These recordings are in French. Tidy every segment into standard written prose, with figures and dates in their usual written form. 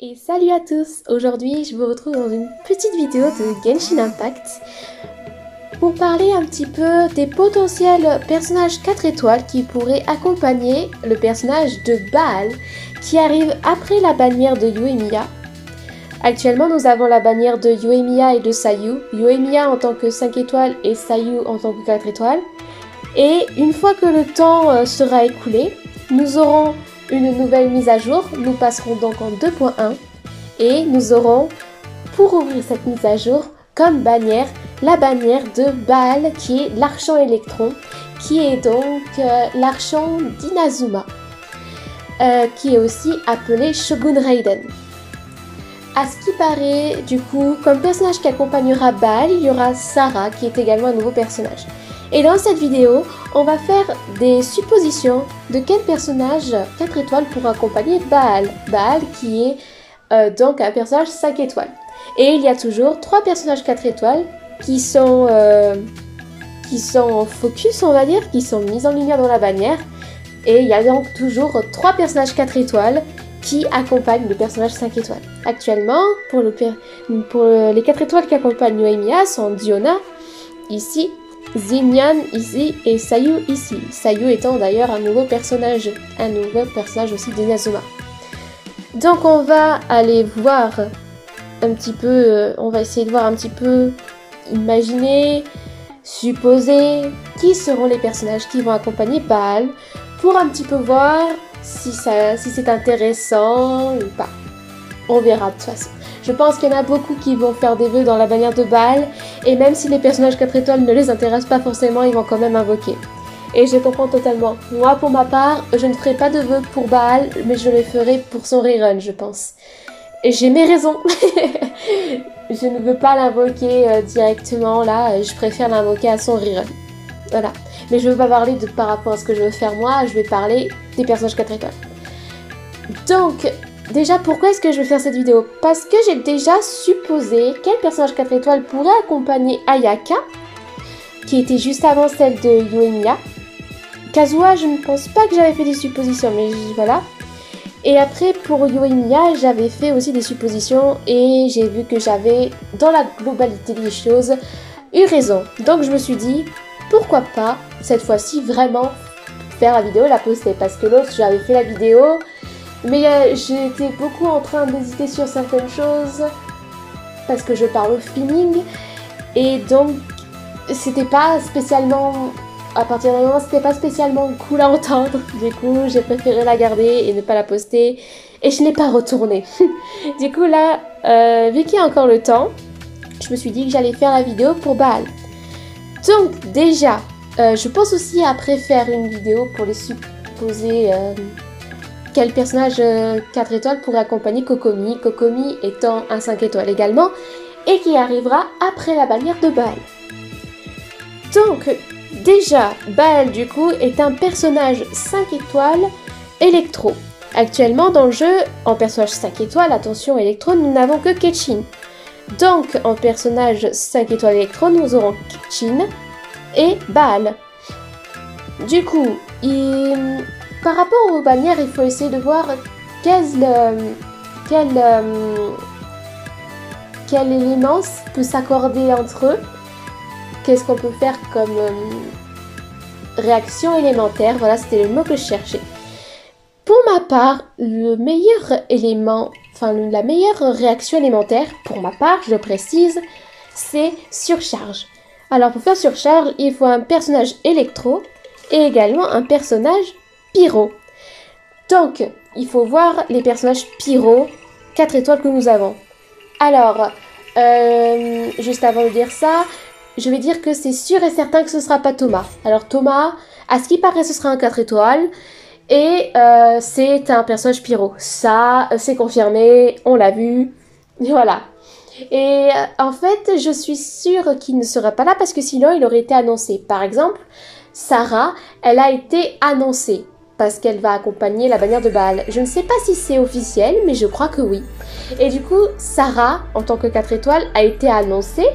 Et salut à tous! Aujourd'hui, je vous retrouve dans une petite vidéo de Genshin Impact pour parler un petit peu des potentiels personnages 4 étoiles qui pourraient accompagner le personnage de Baal qui arrive après la bannière de Yoimiya. Actuellement, nous avons la bannière de Yoimiya et de Sayu. Yoimiya en tant que 5 étoiles et Sayu en tant que 4 étoiles. Et une fois que le temps sera écoulé, nous aurons une nouvelle mise à jour. Nous passerons donc en 2.1 et nous aurons, pour ouvrir cette mise à jour, comme bannière, la bannière de Baal qui est l'Archant Électron, qui est donc l'Archant d'Inazuma, qui est aussi appelé Shogun Raiden. À ce qui paraît, du coup, comme personnage qui accompagnera Baal, il y aura Sarah qui est également un nouveau personnage. Et dans cette vidéo, on va faire des suppositions de quel personnage 4 étoiles pour accompagner Baal. Baal qui est donc un personnage 5 étoiles. Et il y a toujours 3 personnages 4 étoiles qui sont en focus, on va dire, qui sont mis en lumière dans la bannière. Et il y a donc toujours 3 personnages 4 étoiles qui accompagnent le personnage 5 étoiles. Actuellement, pour les 4 étoiles qui accompagnent Yoimiya sont Diona, ici, Xinyan ici et Sayu ici. Sayu étant d'ailleurs un nouveau personnage aussi d'Inazuma. Donc on va aller voir un petit peu, on va essayer de voir un petit peu, imaginer, supposer qui seront les personnages qui vont accompagner Baal pour un petit peu voir si c'est intéressant ou pas. On verra de toute façon. Je pense qu'il y en a beaucoup qui vont faire des vœux dans la bannière de Baal, et même si les personnages 4 étoiles ne les intéressent pas forcément, ils vont quand même invoquer. Et je comprends totalement. Moi, pour ma part, je ne ferai pas de vœux pour Baal, mais je les ferai pour son rerun, je pense. Et j'ai mes raisons. Je ne veux pas l'invoquer directement, là, je préfère l'invoquer à son rerun. Voilà. Mais je ne veux pas parler par rapport à ce que je veux faire moi, je vais parler des personnages 4 étoiles. Donc, déjà, pourquoi est-ce que je vais faire cette vidéo? Parce que j'ai déjà supposé quel personnage 4 étoiles pourrait accompagner Ayaka, qui était juste avant celle de Yoimiya. Kazuha, je ne pense pas que j'avais fait des suppositions, mais voilà. Et après, pour Yoimiya, j'avais fait aussi des suppositions et j'ai vu que j'avais, dans la globalité des choses, eu raison. Donc je me suis dit, pourquoi pas, cette fois-ci, vraiment faire la vidéo et la poster? Parce que l'autre, j'avais fait la vidéo, mais j'étais beaucoup en train d'hésiter sur certaines choses parce que je parle au feeling et donc c'était pas spécialement, à partir d'un moment c'était pas spécialement cool à entendre. Du coup j'ai préféré la garder et ne pas la poster et je n'ai pas retourné. Du coup là, vu qu'il y a encore le temps, je me suis dit que j'allais faire la vidéo pour Baal. Donc déjà, je pense aussi après faire une vidéo pour les supposer quel personnage 4 étoiles pourrait accompagner Kokomi, Kokomi étant un 5 étoiles également, et qui arrivera après la bannière de Baal. Donc, déjà, Baal du coup est un personnage 5 étoiles électro. Actuellement dans le jeu, en personnage 5 étoiles, attention électro, nous n'avons que Kenshin. Donc, en personnage 5 étoiles électro, nous aurons Kenshin et Baal. Du coup, par rapport aux bannières, il faut essayer de voir quel élément peut s'accorder entre eux. Qu'est-ce qu'on peut faire comme réaction élémentaire. Voilà, c'était le mot que je cherchais. Pour ma part, le meilleur élément, la meilleure réaction élémentaire, pour ma part, je précise, c'est surcharge. Alors pour faire surcharge, il faut un personnage électro et également un personnage pyro. Donc, il faut voir les personnages pyro 4 étoiles que nous avons. Alors, juste avant de dire ça, je vais dire que c'est sûr et certain que ce ne sera pas Thomas. Alors Thomas, à ce qui paraît, ce sera un 4 étoiles. Et c'est un personnage pyro. Ça, c'est confirmé, on l'a vu. Voilà. Et en fait, je suis sûre qu'il ne sera pas là parce que sinon, il aurait été annoncé. Par exemple, Sarah, elle a été annoncée parce qu'elle va accompagner la bannière de Baal. Je ne sais pas si c'est officiel, mais je crois que oui. Et du coup, Sarah, en tant que 4 étoiles, a été annoncée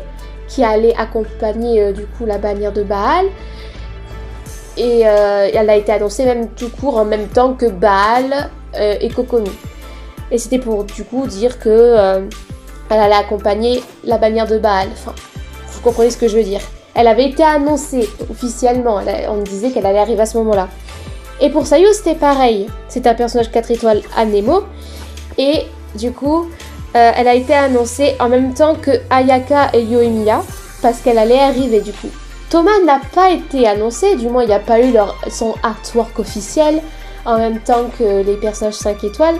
qui allait accompagner du coup la bannière de Baal. Et elle a été annoncée même tout court en même temps que Baal et Kokomi. Et c'était pour du coup dire que elle allait accompagner la bannière de Baal. Enfin, vous comprenez ce que je veux dire. Elle avait été annoncée officiellement, on disait qu'elle allait arriver à ce moment-là. Et pour Sayu, c'était pareil. C'est un personnage 4 étoiles à Nemo. Et du coup, elle a été annoncée en même temps que Ayaka et Yoimiya, parce qu'elle allait arriver du coup. Thomas n'a pas été annoncé, du moins il n'y a pas eu son artwork officiel, en même temps que les personnages 5 étoiles.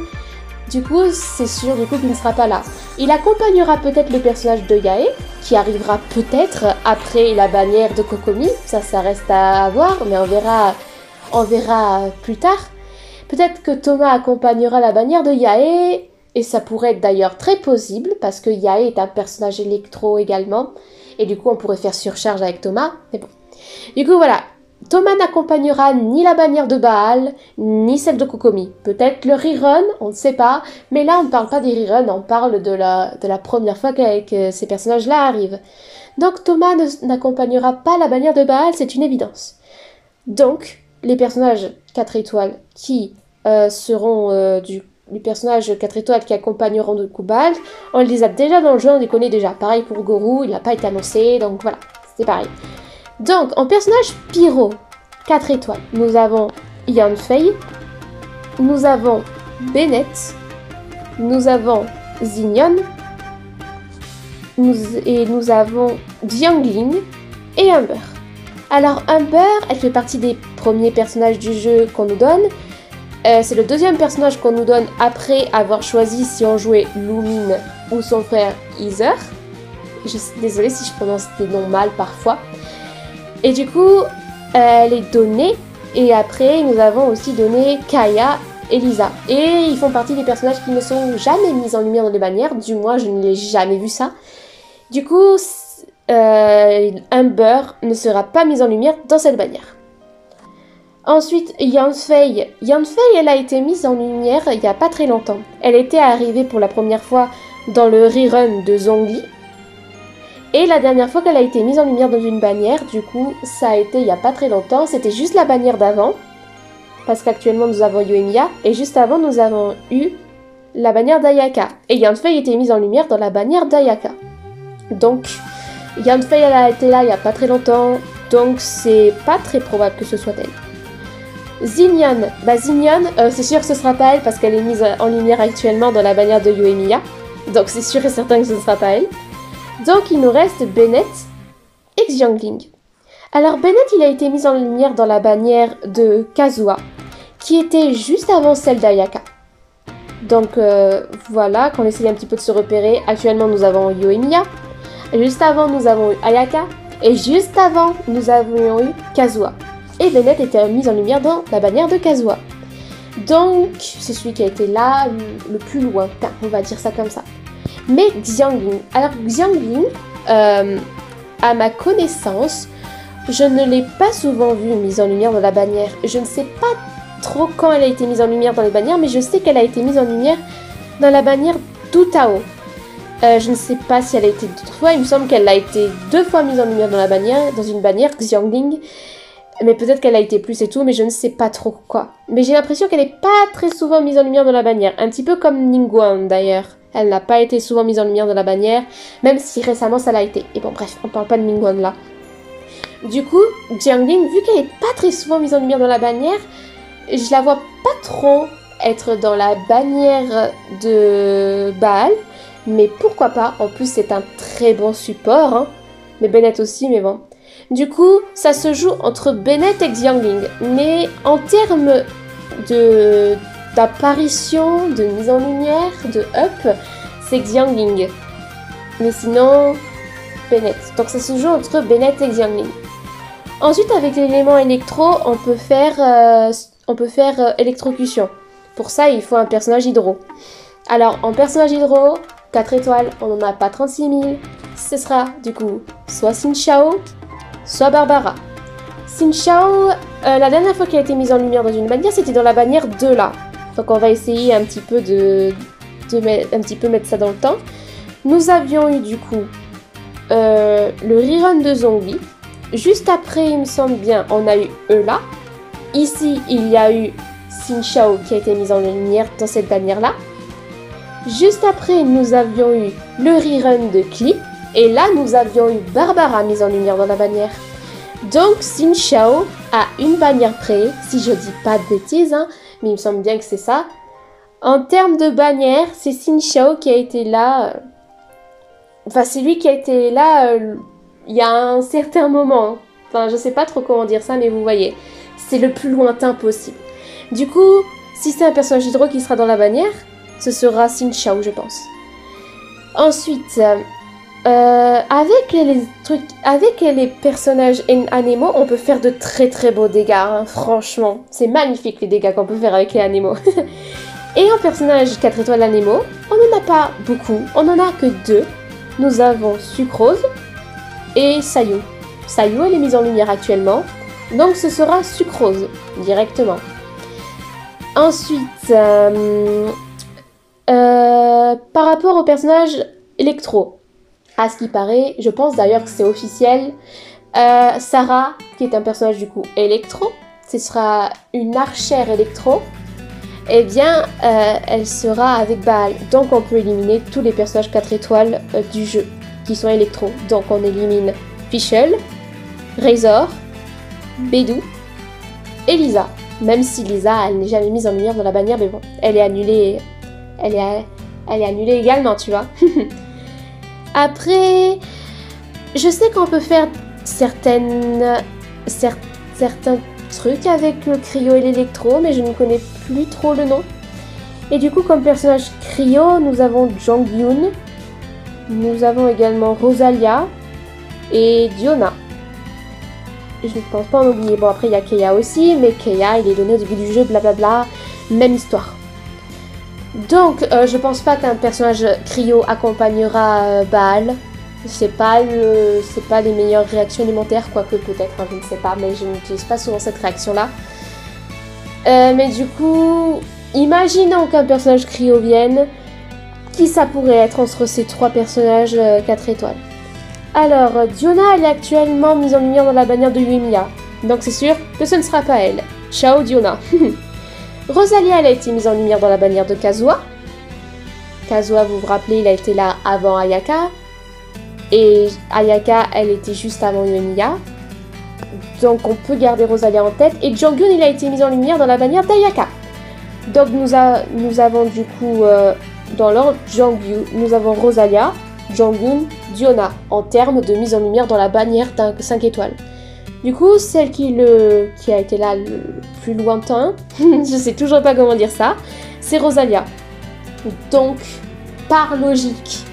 Du coup, c'est sûr qu'il ne sera pas là. Il accompagnera peut-être le personnage de Yae, qui arrivera peut-être après la bannière de Kokomi. Ça reste à voir, mais on verra plus tard. Peut-être que Thomas accompagnera la bannière de Yae, et ça pourrait être d'ailleurs très possible, parce que Yae est un personnage électro également, et du coup on pourrait faire surcharge avec Thomas, mais bon. Du coup voilà, Thomas n'accompagnera ni la bannière de Baal, ni celle de Kokomi. Peut-être le rerun, on ne sait pas, mais là on ne parle pas des reruns, on parle de la première fois que ces personnages-là arrivent. Donc Thomas n'accompagnera pas la bannière de Baal, c'est une évidence. Donc, les personnages 4 étoiles qui seront les personnages 4 étoiles qui accompagneront de Baal, on les a déjà dans le jeu, on les connaît déjà. Pareil pour Gorou, il n'a pas été annoncé, donc voilà, c'est pareil. Donc, en personnage pyro 4 étoiles, nous avons Yanfei, nous avons Bennett, nous avons Xignon, nous avons Xiangling et Humber. Alors Humber, elle fait partie des premiers personnages du jeu qu'on nous donne. C'est le deuxième personnage qu'on nous donne après avoir choisi si on jouait Lumine ou son frère Ether. Je suis désolée si je prononce des noms mal parfois. Et du coup, elle est donnée. Et après, nous avons aussi donné Kaya et Lisa. Et ils font partie des personnages qui ne sont jamais mis en lumière dans les bannières. Du moins, je ne l'ai jamais vu ça. Du coup, Humber ne sera pas mise en lumière dans cette bannière. Ensuite, Yanfei. Yanfei, elle a été mise en lumière il n'y a pas très longtemps. Elle était arrivée pour la première fois dans le rerun de Zhongli. Et la dernière fois qu'elle a été mise en lumière dans une bannière, du coup, ça a été il n'y a pas très longtemps. C'était juste la bannière d'avant. Parce qu'actuellement, nous avons Yoimiya. Et juste avant, nous avons eu la bannière d'Ayaka. Et Yanfei était mise en lumière dans la bannière d'Ayaka. Donc, Yanfei, elle a été là il n'y a pas très longtemps. Donc, c'est pas très probable que ce soit elle. Xignon, c'est sûr que ce sera pas elle parce qu'elle est mise en lumière actuellement dans la bannière de Yoimiya. Donc c'est sûr et certain que ce ne sera pas elle. Donc il nous reste Bennett et Xiangling. Alors Bennett, il a été mis en lumière dans la bannière de Kazuha, qui était juste avant celle d'Ayaka. Donc voilà, qu'on essaye un petit peu de se repérer. Actuellement nous avons Yoimiya, juste avant nous avons eu Ayaka, et juste avant nous avions eu Kazuha. Et Bennett était mise en lumière dans la bannière de Kazuha. Donc, c'est celui qui a été là le plus lointain, on va dire ça comme ça. Mais Xiangling. Alors, Xiangling, à ma connaissance, je ne l'ai pas souvent vue mise en lumière dans la bannière. Je ne sais pas trop quand elle a été mise en lumière dans les bannières, mais je sais qu'elle a été mise en lumière dans la bannière d'Utao. Je ne sais pas si elle a été 2 fois, il me semble qu'elle a été 2 fois mise en lumière dans une bannière, Xiangling. Mais peut-être qu'elle a été plus et tout, mais je ne sais pas trop quoi. Mais j'ai l'impression qu'elle n'est pas très souvent mise en lumière dans la bannière. Un petit peu comme Ningguang d'ailleurs. Elle n'a pas été souvent mise en lumière dans la bannière, même si récemment ça l'a été. Et bon bref, on parle pas de Ningguang là. Du coup, Xiangling, vu qu'elle n'est pas très souvent mise en lumière dans la bannière, je la vois pas trop être dans la bannière de Baal. Mais pourquoi pas, en plus c'est un très bon support. Hein. Mais Bennett aussi, mais bon. Du coup, ça se joue entre Bennett et Xiangling. Mais en termes d'apparition, de mise en lumière, de up, c'est Xiangling. Mais sinon, Bennett. Donc ça se joue entre Bennett et Xiangling. Ensuite, avec l'élément électro, on peut faire électrocution. Pour ça, il faut un personnage hydro. Alors, en personnage hydro, 4 étoiles, on n'en a pas 36 000. Ce sera, du coup, soit Xin Shao, soit Barbara. Xin Shao, la dernière fois qu'elle a été mise en lumière dans une bannière, c'était dans la bannière 2 là. Donc on va essayer un petit peu mettre ça dans le temps. Nous avions eu du coup le rerun de Zhongli. Juste après, il me semble bien, on a eu Eula. Ici, il y a eu Xin Shao qui a été mise en lumière dans cette bannière là. Juste après, nous avions eu le rerun de Clip. Et là, nous avions eu Barbara mise en lumière dans la bannière. Donc, Xin Xiao a une bannière près, si je dis pas de bêtises, hein, mais il me semble bien que c'est ça. En termes de bannière, c'est Xin Xiao qui a été là. Enfin, c'est lui qui a été là il y a un certain moment. Enfin, je sais pas trop comment dire ça, mais vous voyez. C'est le plus lointain possible. Du coup, si c'est un personnage hydro qui sera dans la bannière, ce sera Xin Xiao, je pense. Ensuite, avec les personnages animaux, on peut faire de très très beaux dégâts, hein, franchement. C'est magnifique les dégâts qu'on peut faire avec les animaux. Et en personnage 4 étoiles animaux, on n'en a pas beaucoup, on n'en a que 2. Nous avons Sucrose et Sayu. Sayu, elle est mise en lumière actuellement, donc ce sera Sucrose, directement. Ensuite, par rapport au personnage Electro, à ce qui paraît, je pense d'ailleurs que c'est officiel, Sarah, qui est un personnage du coup Electro, ce sera une archère Electro, eh bien, elle sera avec Baal. Donc on peut éliminer tous les personnages 4 étoiles du jeu, qui sont Electro. Donc on élimine Fischl, Razor, Bédou et Lisa. Même si Lisa, elle n'est jamais mise en lumière dans la bannière, mais bon, elle est annulée. Elle est annulée également, tu vois. Après, je sais qu'on peut faire certains trucs avec le Cryo et l'Electro, mais je ne connais plus trop le nom. Et du coup, comme personnage Cryo, nous avons Jonghyun, nous avons également Rosalia et Diona. Je ne pense pas en oublier. Bon, après, il y a Keia aussi, mais Keia, il est donné au début du jeu, blablabla, même histoire. Donc, je pense pas qu'un personnage Cryo accompagnera Baal. C'est pas les meilleures réactions élémentaires, quoique peut-être, hein, je ne sais pas, mais je n'utilise pas souvent cette réaction-là. Mais du coup, imaginons qu'un personnage Cryo vienne, qui ça pourrait être entre ces 3 personnages 4 étoiles. Alors, Diona, elle est actuellement mise en lumière dans la bannière de Yuemiya, donc c'est sûr que ce ne sera pas elle. Ciao Diona. Rosalia, elle a été mise en lumière dans la bannière de Kazuha. Kazuha, vous vous rappelez, il a été là avant Ayaka. Et Ayaka, elle était juste avant Yuemiya. Donc on peut garder Rosalia en tête. Et Jonghyun, il a été mis en lumière dans la bannière d'Ayaka. Donc nous avons du coup, dans l'ordre, Jonghyun, nous avons Rosalia, Jonghyun, Diona, en termes de mise en lumière dans la bannière d'un 5 étoiles. Du coup, celle qui a été là le plus lointain, je sais toujours pas comment dire ça, c'est Rosalia. Donc, par logique,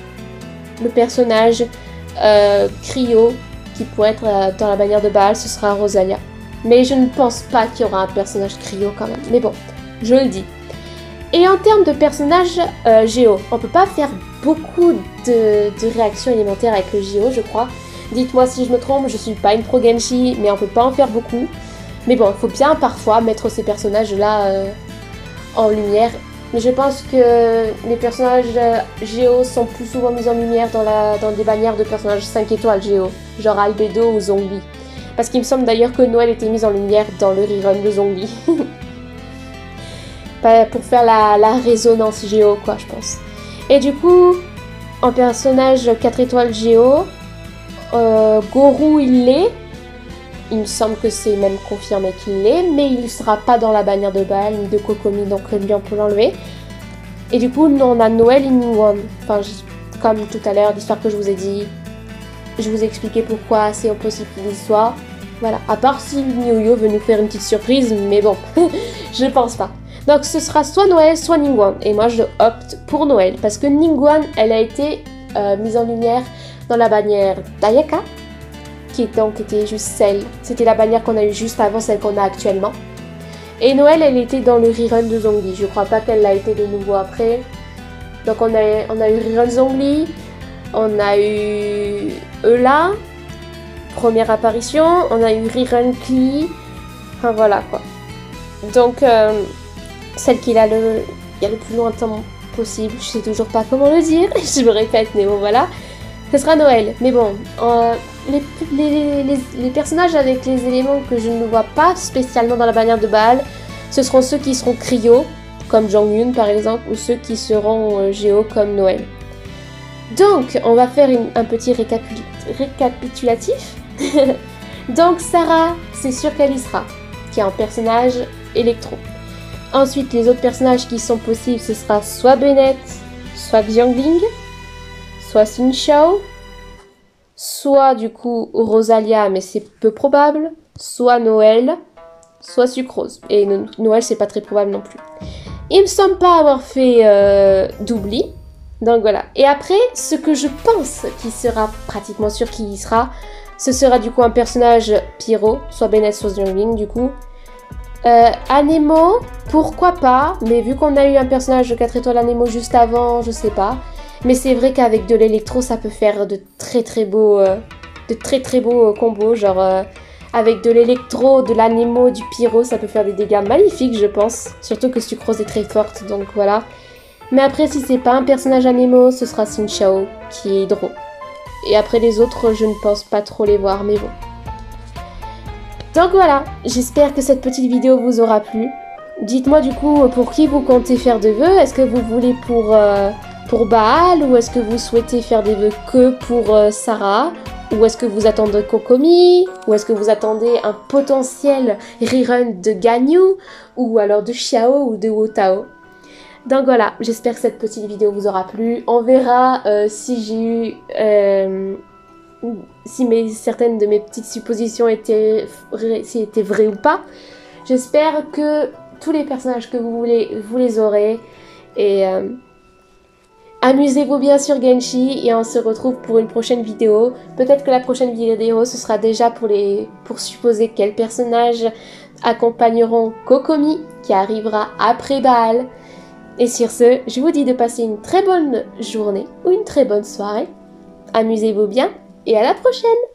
le personnage Cryo qui pourrait être dans la bannière de Baal, ce sera Rosalia. Mais je ne pense pas qu'il y aura un personnage Cryo quand même. Mais bon, je le dis. Et en termes de personnages Géo, on peut pas faire beaucoup de réactions élémentaires avec le Géo, je crois. Dites-moi si je me trompe, je suis pas une pro Genshi, mais on peut pas en faire beaucoup. Mais bon, il faut bien parfois mettre ces personnages-là en lumière. Mais je pense que les personnages Géo sont plus souvent mis en lumière dans des bannières de personnages 5 étoiles Géo, genre Albedo ou Zhongli. Parce qu'il me semble d'ailleurs que Noël était mise en lumière dans le rerun de Zhongli. Pour faire la résonance Géo, quoi, je pense. Et du coup, en personnage 4 étoiles Géo, Goru, il l'est. Il me semble que c'est même confirmé qu'il l'est, mais il ne sera pas dans la bannière de Baal ni de Kokomi, donc lui on peut l'enlever. Et du coup, on a Noël et Ningguang. Enfin, comme tout à l'heure, l'histoire que je vous ai dit, je vous ai expliqué pourquoi c'est impossible qu'il y soit. Voilà, à part si Miuyo veut nous faire une petite surprise, mais bon, je pense pas. Donc ce sera soit Noël, soit Ningguang. Et moi, je opte pour Noël, parce que Ningguang, elle a été mise en lumière dans la bannière d'Ayaka, qui donc était juste celle, c'était la bannière qu'on a eue juste avant celle qu'on a actuellement. Et Noël, elle était dans le rerun de Zhongli, je crois pas qu'elle l'a été de nouveau après. Donc on a eu rerun Zhongli, on a eu Eula, première apparition, on a eu rerun Klee, enfin voilà quoi. Donc celle qui a le plus lointain possible, je sais toujours pas comment le dire, je me répète mais bon voilà. Ce sera Noël, mais bon, les personnages avec les éléments que je ne vois pas spécialement dans la bannière de Baal, ce seront ceux qui seront Cryo, comme Jong-un par exemple, ou ceux qui seront Géo comme Noël. Donc, on va faire un petit récapitulatif. Donc, Sarah, c'est sûr qu'elle y sera, qui est un personnage électro. Ensuite, les autres personnages qui sont possibles, ce sera soit Bennett, soit Xiangling, soit Xin Xiao, soit du coup Rosalia, mais c'est peu probable, soit Noël, soit Sucrose. Et Noël, c'est pas très probable non plus. Il me semble pas avoir fait d'oubli. Donc voilà. Et après, ce que je pense qui sera pratiquement sûr qui y sera, ce sera du coup un personnage Pyro, soit Bennett, soit Xiangling du coup. Anemo, pourquoi pas, mais vu qu'on a eu un personnage de 4 étoiles Anemo juste avant, je sais pas. Mais c'est vrai qu'avec de l'électro, ça peut faire de très beaux combos, genre avec de l'électro, de l'anemo, du pyro, ça peut faire des dégâts magnifiques, je pense. Surtout que Sucrose est très forte, donc voilà. Mais après, si c'est pas un personnage anemo, ce sera Xin Xiao, qui est hydro. Et après les autres, je ne pense pas trop les voir, mais bon. Donc voilà, j'espère que cette petite vidéo vous aura plu. Dites-moi du coup pour qui vous comptez faire de vœux. Est-ce que vous voulez pour Baal, ou est-ce que vous souhaitez faire des vœux que pour Sarah, ou est-ce que vous attendez Kokomi, ou est-ce que vous attendez un potentiel rerun de Ganyu, ou alors de Xiao ou de Wotao. Donc voilà, j'espère que cette petite vidéo vous aura plu. On verra si j'ai eu... si certaines de mes petites suppositions étaient vraies ou pas. J'espère que tous les personnages que vous voulez, vous les aurez. Et amusez-vous bien sur Genshi et on se retrouve pour une prochaine vidéo. Peut-être que la prochaine vidéo, ce sera déjà pour supposer quels personnages accompagneront Kokomi, qui arrivera après Baal. Et sur ce, je vous dis de passer une très bonne journée ou une très bonne soirée. Amusez-vous bien et à la prochaine!